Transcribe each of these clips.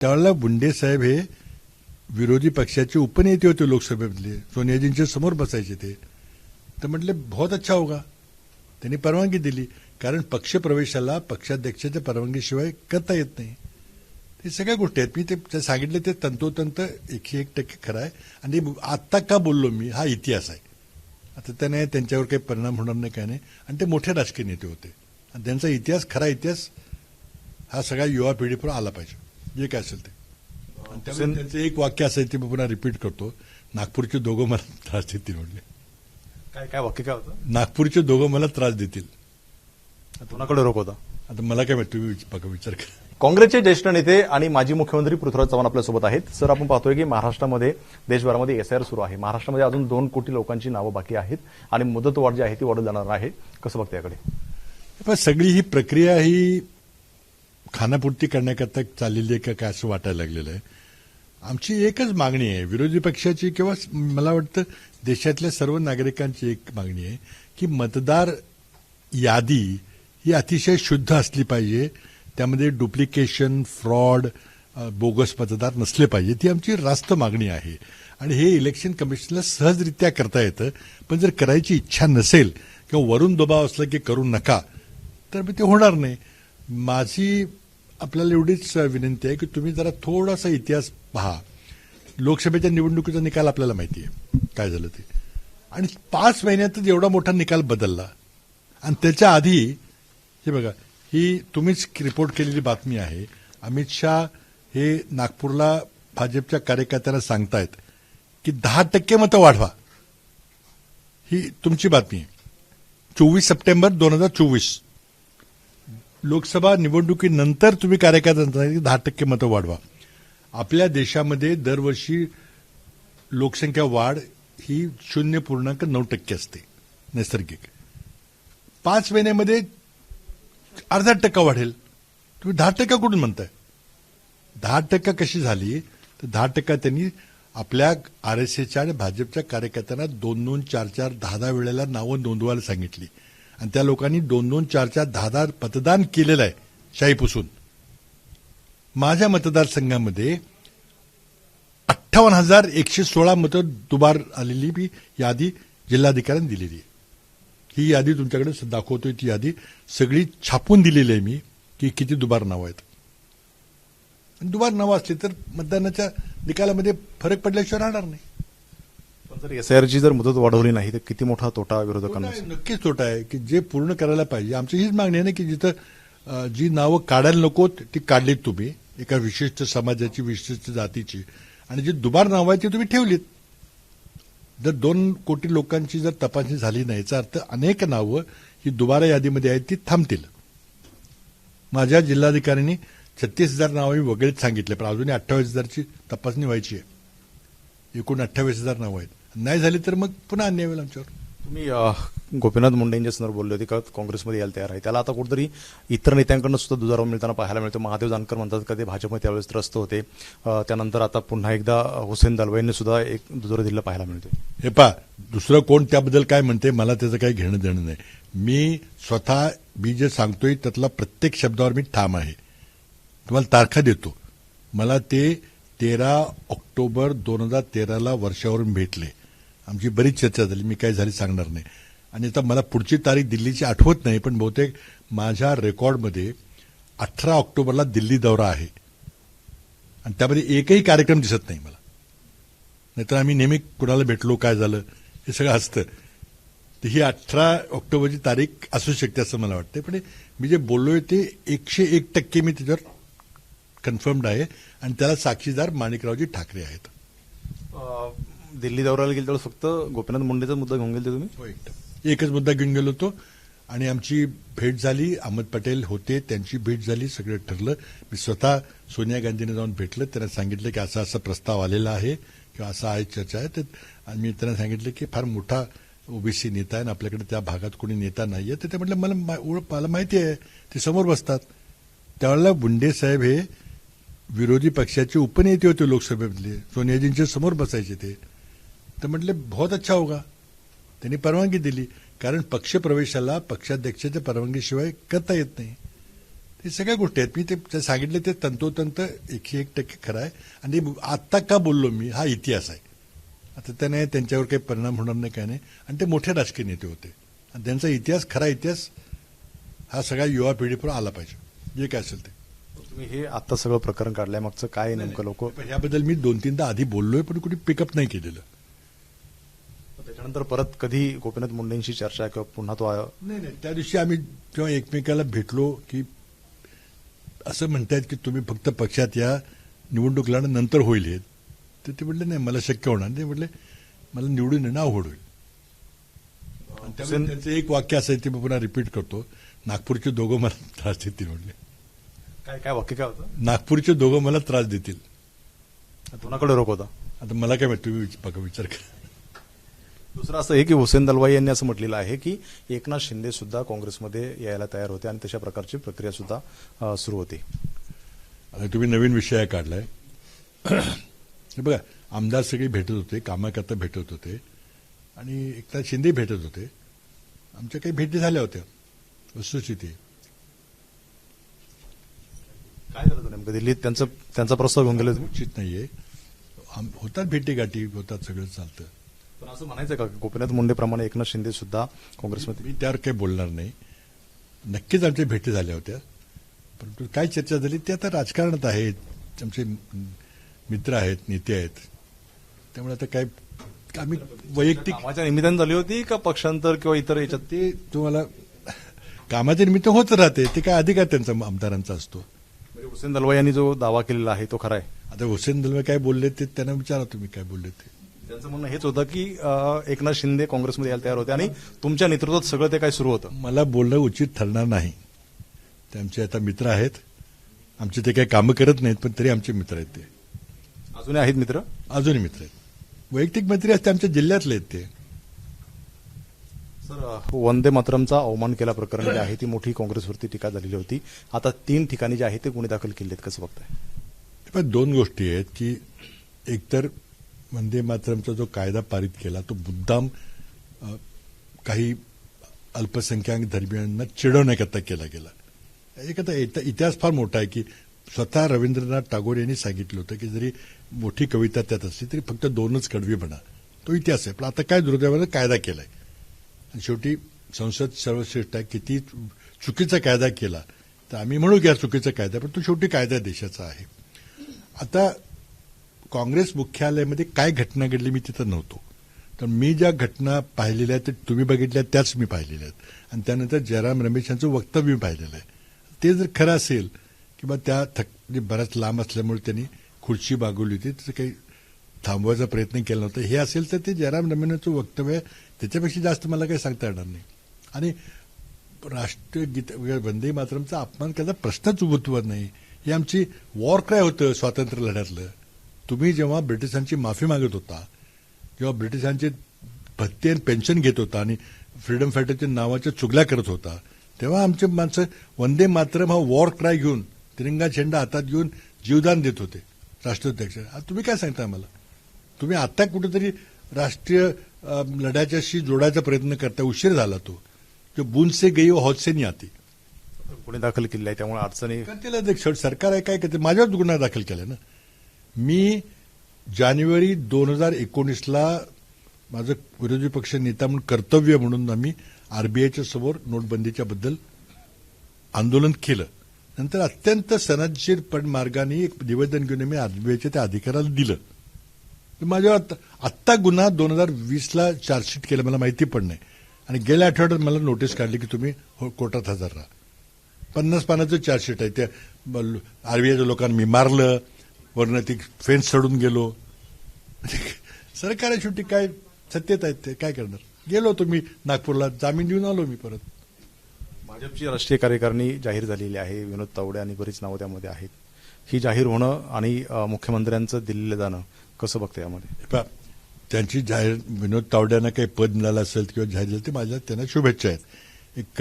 त्यावेळेला बुंडे साहेब हे विरोधी पक्षाचे उपनेते होते लोकसभेमधले, सोनियाजींच्या समोर बसायचे ते. तर म्हटले बहुत अच्छा होगा. त्यांनी परवानगी दिली, कारण पक्षप्रवेशाला पक्षाध्यक्षाच्या परवानगीशिवाय करता येत नाही. ते सगळ्या गोष्टी आहेत. मी ते सांगितले ते तंतोतंत 101% खरं आहे. आणि आत्ता का बोललो मी, हा इतिहास आहे. आता त्याने त्यांच्यावर काही परिणाम होणार नाही, काय नाही. आणि ते मोठे राजकीय नेते होते आणि त्यांचा इतिहास, खरा इतिहास हा सगळ्या युवा पिढीवर आला पाहिजे, जे काय असेल ते. आणि त्यामुळे त्यांचं एक वाक्य असायचं, ते मी पुन्हा रिपीट करतो, नागपूरचे दोघं मला त्रास देतील म्हणले. काय वाक्य काय होतं? नागपूरचे दोघं मला त्रास देतील. कोणाकडे रोख होता? आता मला काय माहिती, तुम्ही बघा, विचार करा. काँग्रेसचे ज्येष्ठ नेते आणि माजी मुख्यमंत्री पृथ्वीराज चव्हाण आपल्यासोबत आहेत. सर, आपण पाहतोय की महाराष्ट्रामध्ये, देशभरामध्ये एसआयआर सुरू आहे. महाराष्ट्रामध्ये अजून 2 कोटी लोकांची नावं बाकी आहेत आणि मुदतवाढ जी आहे ती वाढत जाणार आहे. कसं बघते याकडे? पण सगळी ही प्रक्रिया ही खानापुरती करण्याकरता चाललेली आहे का असं वाटायला लागलेलं आहे. आमची एकच मागणी आहे, विरोधी पक्षाची किंवा मला वाटतं देशातल्या सर्व नागरिकांची एक मागणी आहे की मतदार यादी ही अतिशय शुद्ध असली पाहिजे. त्यामध्ये डुप्लिकेशन, फ्रॉड, बोगस मतदार नसले पाहिजे. ती आमची रास्त मागणी आहे. आणि हे इलेक्शन कमिशनला सहजरित्या करता येतं. पण जर करायची इच्छा नसेल किंवा वरून दबाव असला की करू नका, तर ते होणार नाही. माझी आपल्याला एवढीच विनंती आहे की तुम्ही जरा थोडासा इतिहास पहा. लोकसभेच्या निवडणुकीचा निकाल आपल्याला माहिती आहे काय झालं ते, आणि 5 महिन्यातच एवढा मोठा निकाल बदलला. आणि त्याच्या आधी हे बघा, ही तुम्हीच रिपोर्ट केलेली बातमी आहे. अमित शाह हे नागपूरला भाजपच्या कार्यकर्त्यांना सांगतायत की 10% मतं वाढवा. ही तुमची बातमी आहे. 24 सप्टेंबर 2024 लोकसभा निवडणुकीनंतर तुम्ही कार्यकर्त्यांना 10% मतं वाढवा. आपल्या देशामध्ये दरवर्षी लोकसंख्या वाढ ही 0.9% असते नैसर्गिक. 5 महिन्यामध्ये 0.5% वाढेल. तुम्ही 10% कुठून म्हणताय? 10% कशी झाली? तर 10% त्यांनी आपल्या आरएसएसच्या आणि भाजपच्या कार्यकर्त्यांना 2-2, 4-4, 10-10 वेळेला नावं नोंदवायला सांगितली. आणि त्या लोकांनी 2-2, 4-4, 10-10 मतदान केलेलं आहे शाई पुसून. माझ्या मतदारसंघामध्ये 58,116 मतं दुबार आलेली मी यादी जिल्हाधिकाऱ्यांनी दिलेली आहे. ही यादी तुमच्याकडे दाखवतोय. ती यादी सगळी छापून दिलेली आहे मी की किती दुबार नावं आहेत. दुबार नावं असली तर मतदानाच्या निकालामध्ये फरक पडल्याशिवाय राहणार नाही. पण जर एसआयआरची जर मुदत वाढवली नाही तर किती मोठा तोटा विरोधकांना? नक्कीच तोटा आहे की जे पूर्ण करायला पाहिजे. आमची हीच मागणी आहे ना की जिथं जी नावं काढायला नकोत ती काढलीत तुम्ही, एका विशिष्ट समाजाची, विशिष्ट जातीची, आणि जी दुबार नावं आहेत ती तुम्ही ठेवलीत. जर 2 कोटी लोकांची जर तपासणी झाली नाही याचा अर्थ अनेक नावं ही दुबारा यादीमध्ये आहेत ती थांबतील. माझ्या जिल्हाधिकाऱ्यांनी 36,000 नावं मी वगळेच सांगितले, पण अजूनही 28,000ची तपासणी व्हायची आहे. एकूण 28,000 नावं आहेत. नाही झाली तर मग पुन्हा अन्याय होईल आमच्यावर. तुम्ही गोपीनाथ मुंडे यांच्या समोर बोलले होते का काँग्रेसमध्ये यायला तयार आहे. त्याला आता कुठेतरी इतर नेत्यांकडून सुद्धा दुजारा मिळताना पाहायला मिळतो. महादेव जानकर म्हणतात का ते भाजपमध्ये त्यावेळेस त्रस्त होते. त्यानंतर आता पुन्हा एकदा हुसेन दलवाईंनी सुद्धा एक दुजारा दिलेला पाहायला मिळतो. हे पहा, दुसरं कोण त्याबद्दल काय म्हणते मला त्याचं काही घेणं देणं नाही. मी स्वतः मी जे सांगतोय त्यातला प्रत्येक शब्दावर मी ठाम आहे. तुम्हाला तारखा देतो. मला ते 13 ऑक्टोबर 2013 वर्षावरून भेटले. आमची बरीच चर्चा झाली. मी काय झाली सांगणार नाही. आणि आता मला पुढची तारीख दिल्लीची आठवत नाही, पण बहुतेक माझ्या रेकॉर्डमध्ये 18 ऑक्टोबरला दिल्ली दौरा आहे. आणि त्यामध्ये एकही कार्यक्रम दिसत नाही मला. नाहीतर आम्ही नेहमी कुणाला भेटलो, काय झालं, हे सगळं असतं. तर ही 18 ऑक्टोबरची तारीख असू शकते असं मला वाटतं. पण मी जे बोललोय ते 101% मी त्याच्यावर कन्फर्म्ड आहे. आणि त्याला साक्षीदार माणिकरावजी ठाकरे आहेत. दिल्ली दौऱ्याला गेले त्यावेळेस फक्त गोपीनाथ मुंडेचा मुद्दा घेऊन गेले तुम्ही? हो, एकच मुद्दा घेऊन गेलो होतो. आणि आमची भेट झाली. अहमद पटेल होते, त्यांची भेट झाली, सगळं ठरलं. मी स्वतः सोनिया गांधींना जाऊन भेटलं. त्यांना सांगितलं की असा असा प्रस्ताव आलेला आहे किंवा असा आहे, चर्चा आहे. आणि मी त्यांना सांगितलं की फार मोठा ओबीसी नेता आहे आणि आपल्याकडे त्या भागात कोणी नेता नाहीये. तर ते म्हटलं मला माहिती आहे, ते समोर बसतात. त्यावेळेला बुंडे साहेब हे विरोधी पक्षाचे उपनेते होते लोकसभेमधले, सोनियाजींच्या समोर बसायचे ते. तर म्हटले बहुत अच्छा होगा. त्यांनी परवानगी दिली, कारण पक्षप्रवेशाला पक्षाध्यक्षाच्या परवानगीशिवाय करता येत नाही. ते सगळ्या गोष्टी आहेत. मी ते सांगितले ते तंतोतंत 101% खरं आहे. आणि आत्ता का बोललो मी, हा इतिहास आहे. आता त्याने त्यांच्यावर काही परिणाम होणार नाही, काय नाही. आणि ते मोठे राजकीय नेते होते आणि त्यांचा इतिहास, खरा इतिहास हा सगळ्या युवा पिढीपुढे आला पाहिजे, जे काय असेल ते. तुम्ही हे आता सगळं प्रकरण काढलंय, मागचं काय नेमकं लोक पण याबद्दल मी 2-3दा आधी बोललोय, पण कुठे पिकअप नाही केलेलं. त्याच्यानंतर परत कधी गोपीनाथ मुंडेंशी चर्चा किंवा पुन्हा तो नाही, त्या दिवशी आम्ही जेव्हा एकमेकाला भेटलो की असं म्हणतायत की तुम्ही फक्त पक्षात या, निवडणूक लढणं नंतर होईल हे, तर ते म्हटले नाही मला शक्य होणार. ते म्हटले मला निवडून येणं अवघड होईल. आणि त्यामुळे त्यांचं एक वाक्य असायचं ते मी पुन्हा रिपीट करतो, नागपूरचे दोघं मला त्रास देतील म्हटले. काय वाक्य काय होतं? नागपूरचे दोघं मला त्रास देतील. कोणाकडे रोख होता? आता मला काय माहिती, तुम्ही बघा विचार करा. दुसरं असं आहे की हुसेन दलवाई यांनी असं म्हटलेलं आहे की एकनाथ शिंदे सुद्धा काँग्रेसमध्ये यायला तयार होते आणि तशा प्रकारची प्रक्रिया सुद्धा सुरू होती. आता तुम्ही नवीन विषय काढलाय. हे बघा, आमदार सगळे भेटत होते, कामाकरता भेटत होते आणि एकनाथ शिंदे भेटत होते. आमच्या काही भेटी झाल्या होत्या, वस्तुस्थिती. काय झालं होतं नेमकं दिल्लीत? त्यांचा प्रस्ताव घेऊन गेले उचित नाहीये. होतात भेटीगाठी, होतात, सगळं चालतं. पण असं म्हणायचं का गोपीनाथ मुंडे प्रमाणे एकनाथ शिंदे सुद्धा काँग्रेसमध्ये? मी त्यावर काही बोलणार नाही. नक्कीच आमच्या भेटी झाल्या होत्या, परंतु काय चर्चा झाली ते आता राजकारणात आहे. आमचे मित्र आहेत, नेते आहेत, त्यामुळे आता काय आम्ही वैयक्तिक कामाच्या निमित्तानं झाली होती का पक्षांतर किंवा इतर याच्यात? ते तुम्हाला कामाच्या निमित्त होत राहते, ते काय अधिकार त्यांचा आमदारांचा असतो. हुसेन दलवाई यांनी जो दावा केलेला आहे तो खरा आहे? आता हुसेन दलवाई काय बोलले ते त्यांना विचारा तुम्ही, काय बोलले ते. त्यांचं म्हणणं हेच होतं की एकनाथ शिंदे काँग्रेसमध्ये यायला तयार होते आणि तुमच्या नेतृत्वात सगळं ते काय सुरू होतं. मला बोलणं उचित ठरणार नाही. ते आमचे आता मित्र आहेत. आमचे ते काही कामं करत नाहीत, पण तरी आमचे मित्र आहेत. ते अजूनही आहेत मित्र? अजूनही मित्र आहेत. वैयक्तिक मैत्री असते, आमच्या जिल्ह्यातले आहेत ते. सर, वंदे मातरमचा अवमान केला प्रकरण जे आहे ती मोठी काँग्रेसवरती टीका झालेली होती. आता 3 ठिकाणी जे आहे ते गुन्हे दाखल केले आहेत, कसं बघताय? पण 2 गोष्टी आहेत की एकतर वंदे मातरमचा जो कायदा पारित केला तो मुद्दाम काही अल्पसंख्याक धर्मियांना चिडवण्याकरता केला गेला. एक आता इतिहास फार मोठा आहे की स्वतः रवींद्रनाथ टागोर यांनी सांगितलं होतं की जरी मोठी कविता त्यात असली तरी फक्त 2च कडवी म्हणा. तो इतिहास आहे. पण आता काय दुर्दैवानं कायदा केलाय आणि शेवटी संसद सर्वश्रेष्ठ आहे. किती चुकीचा कायदा केला तर आम्ही म्हणू की हा चुकीचा कायदा, पण तो शेवटी कायदा देशाचा आहे. आता काँग्रेस मुख्यालयामध्ये काय घटना घडली मी तिथं नव्हतो, तर मी ज्या घटना पाहिलेल्या आहेत तुम्ही बघितल्या त्याच मी पाहिलेल्या आहेत आणि त्यानंतर जयराम रमेश यांचं वक्तव्य मी पाहिलेलं आहे. ते जर खरं असेल किंवा त्या बराच लांब असल्यामुळे त्यांनी खुर्ची बागवली होती, त्याचं काही थांबवायचा प्रयत्न केला नव्हता, हे असेल तर ते जयराम रमेशचं वक्तव्य आहे. त्याच्यापेक्षा जास्त मला काही सांगता येणार नाही. आणि राष्ट्रगीत वंदे मातरमचा अपमान करायचा प्रश्नच उद्भवत नाही. हे आमची वॉर क्राय होतं स्वातंत्र्य लढ्यातलं. तुम्ही जेव्हा ब्रिटिशांची माफी मागत होता, जेव्हा ब्रिटिशांचे भत्ते आणि पेन्शन घेत होता आणि फ्रीडम फायटरच्या नावाच्या चुगल्या करत होता, तेव्हा आमचे माणसं वंदे मातरम हा वॉर क्राय घेऊन तिरंगा झेंडा हातात घेऊन जीवदान देत होते राष्ट्राध्यक्ष. तुम्ही काय सांगता मला? तुम्ही आता कुठेतरी राष्ट्रीय लढ्याच्याशी जोडायचा प्रयत्न करता. उशीर झाला. तो जो बूंद से गई वो हौद से नहीं आती. गुन्हे दाखल केले आहे त्यामुळे अडचणी त्याला सरकार आहे काय करते. माझ्यावर गुन्हा दाखल केला ना. मी जानेवारी 2019ला माझं विरोधी पक्ष नेता म्हणून कर्तव्य म्हणून आम्ही आरबीआयच्या समोर नोटबंदीच्या बद्दल आंदोलन केलं. नंतर अत्यंत सनदशीर मार्गाने एक निवेदन घेऊन मी आरबीआयच्या त्या अधिकाऱ्याला दिलं. माझ्यावर आत्ता गुन्हा 2020ला चार्जशीट केलं, मला माहिती पण नाही. आणि गेल्या आठवड्यात मला नोटीस काढली की तुम्ही कोर्टात हजर राहा. 50 पानाचं चार्जशीट आहे. त्या आरबीआयच्या लोकांना मी मारलं, वरनं ती फेन्स चढून गेलो. सरकार शेवटी काय सत्तेत आहेत ते काय करणार. गेलो तुम्ही नागपूरला, जामीन देऊन आलो मी परत. भाजपची राष्ट्रीय कार्यकारिणी जाहीर झालेली आहे. विनोद तावडे आणि बरीच नावं त्यामध्ये आहेत. ही जाहीर होणं आणि मुख्यमंत्र्यांचं दिल्लीला जाणं कसं बघतं यामध्ये? त्यांची जाहीर विनोद तावड्यांना काही पद मिळालं असेल किंवा जाहीर झालं ते माझ्या त्यांना शुभेच्छा आहेत. एक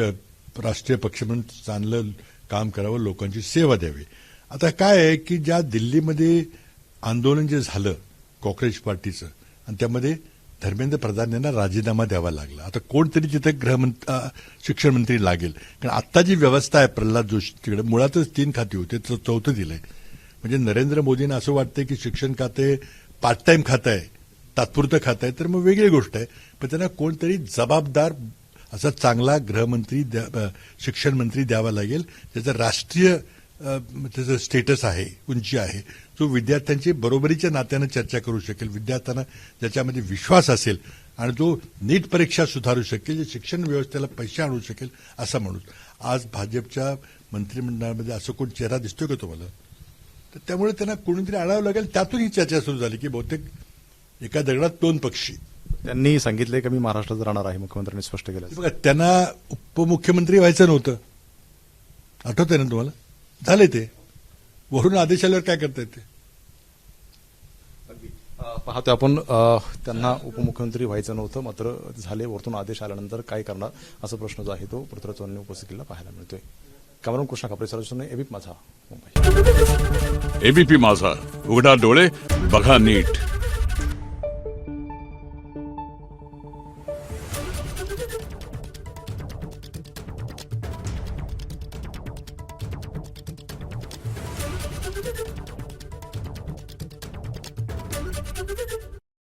राष्ट्रीय पक्ष म्हणून चांगलं काम करावं, लोकांची सेवा द्यावी. आता काय आहे की ज्या दिल्लीमध्ये आंदोलन जे झालं कॉक्रोच पार्टीचं आणि त्यामध्ये धर्मेंद्र प्रधान यांना राजीनामा द्यावा लागला. आता कोणतरी तिथे शिक्षण मंत्री लागेल. कारण आता जी व्यवस्था आहे प्रल्हाद जोशी तिकडे मुळातच 3 खाती होते, तर 4थं दिलंय. म्हणजे नरेंद्र मोदींना असं वाटतंय की शिक्षण खाते पार्ट टाइम खातं आहे, तात्पुरतं खातं आहे, तर मग वेगळी गोष्ट आहे. पण त्यांना कोणतरी जबाबदार असा चांगला गृहमंत्री शिक्षण मंत्री द्यावा लागेल, ज्याचं राष्ट्रीय त्याचं स्टेटस आहे, उंची आहे, जो विद्यार्थ्यांची बरोबरीच्या नात्यानं चर्चा करू शकेल, विद्यार्थ्यांना ज्याच्यामध्ये विश्वास असेल आणि जो नीट परीक्षा सुधारू शकेल, जे शिक्षण व्यवस्थेला पैसे आणू शकेल असा माणूस. आज भाजपच्या मंत्रिमंडळामध्ये असं कोण चेहरा दिसतोय का तुम्हाला? तर त्यामुळे त्यांना कोणीतरी आणावं लागेल. त्यातून ही चर्चा सुरू झाली की बहुतेक एका दगडात 2 पक्षी. त्यांनी सांगितलंय की मी महाराष्ट्रात राहणार आहे, मुख्यमंत्र्यांनी स्पष्ट केलं. बघा, त्यांना उपमुख्यमंत्री व्हायचं नव्हतं, आठवतंय ना तुम्हाला? झाले ते वरून आदेश आल्यावर काय करता येते? पाहतोय आपण त्यांना उपमुख्यमंत्री व्हायचं नव्हतं, मात्र झाले, वरतून आदेश आल्यानंतर काय करणार असा प्रश्न जो आहे तो पृथ्वीराज चव्हाणांनी उपस्थित केलेला पाहायला मिळतोय. Cameraman Krishna Khapre sir, ABP माझा, मुंबई. एबीपी माझा, उघडा डोळे बघा नीट.